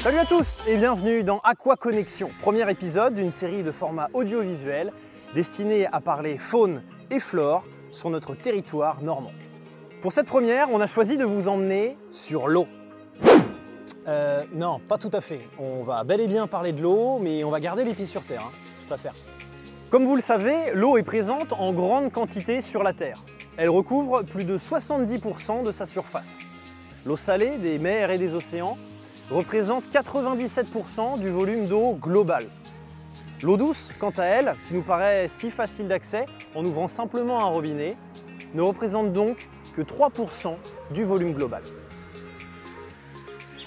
Salut à tous et bienvenue dans Aqua Connexion, premier épisode d'une série de formats audiovisuels destinés à parler faune et flore sur notre territoire normand. Pour cette première, on a choisi de vous emmener sur l'eau. Non, pas tout à fait. On va bel et bien parler de l'eau, mais on va garder les pieds sur terre, je préfère. Comme vous le savez, l'eau est présente en grande quantité sur la Terre. Elle recouvre plus de 70% de sa surface. L'eau salée des mers et des océans représente 97% du volume d'eau global. L'eau douce, quant à elle, qui nous paraît si facile d'accès en ouvrant simplement un robinet, ne représente donc que 3% du volume global.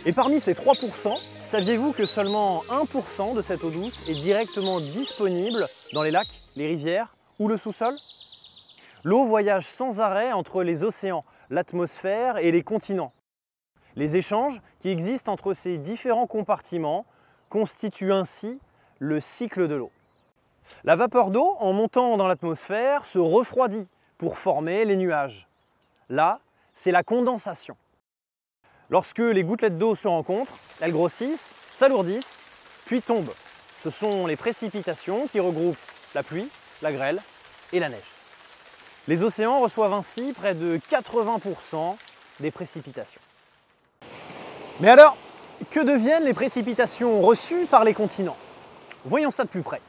Et parmi ces 3%, saviez-vous que seulement 1% de cette eau douce est directement disponible dans les lacs, les rivières ou le sous-sol? L'eau voyage sans arrêt entre les océans, l'atmosphère et les continents. Les échanges qui existent entre ces différents compartiments constituent ainsi le cycle de l'eau. La vapeur d'eau, en montant dans l'atmosphère, se refroidit pour former les nuages. Là, c'est la condensation. Lorsque les gouttelettes d'eau se rencontrent, elles grossissent, s'alourdissent, puis tombent. Ce sont les précipitations qui regroupent la pluie, la grêle et la neige. Les océans reçoivent ainsi près de 80% des précipitations. Mais alors, que deviennent les précipitations reçues par les continents? Voyons ça de plus près.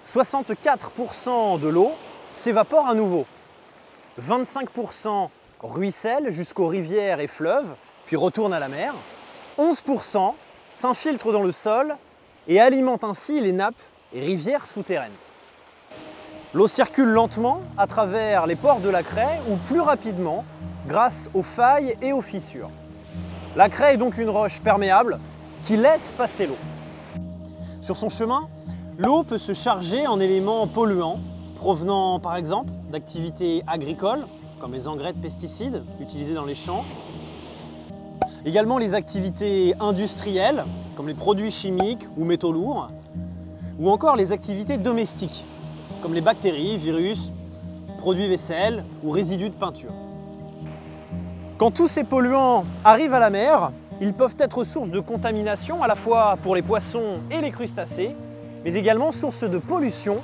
64% de l'eau s'évapore à nouveau. 25% ruisselle jusqu'aux rivières et fleuves, puis retourne à la mer. 11% s'infiltre dans le sol et alimente ainsi les nappes et rivières souterraines. L'eau circule lentement à travers les pores de la craie ou plus rapidement grâce aux failles et aux fissures. La craie est donc une roche perméable qui laisse passer l'eau. Sur son chemin, l'eau peut se charger en éléments polluants provenant par exemple d'activités agricoles comme les engrais de pesticides utilisés dans les champs. Également les activités industrielles comme les produits chimiques ou métaux lourds, ou encore les activités domestiques comme les bactéries, virus, produits vaisselle ou résidus de peinture. Quand tous ces polluants arrivent à la mer, ils peuvent être source de contamination à la fois pour les poissons et les crustacés, mais également source de pollution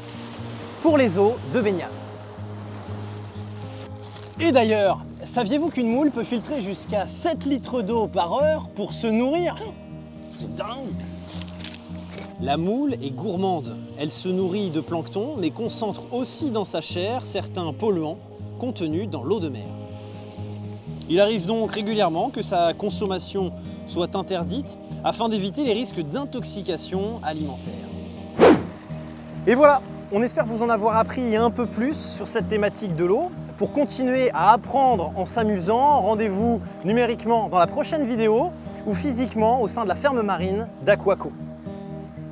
pour les eaux de baignade. Et d'ailleurs, saviez-vous qu'une moule peut filtrer jusqu'à 7 litres d'eau par heure pour se nourrir? C'est dingue! La moule est gourmande. Elle se nourrit de plancton, mais concentre aussi dans sa chair certains polluants contenus dans l'eau de mer. Il arrive donc régulièrement que sa consommation soit interdite afin d'éviter les risques d'intoxication alimentaire. Et voilà, on espère vous en avoir appris un peu plus sur cette thématique de l'eau. Pour continuer à apprendre en s'amusant, rendez-vous numériquement dans la prochaine vidéo ou physiquement au sein de la ferme marine d'Aquaco.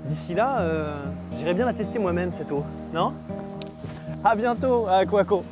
D'ici là, j'irai bien la tester moi-même cette eau, non? À bientôt à Aquaco.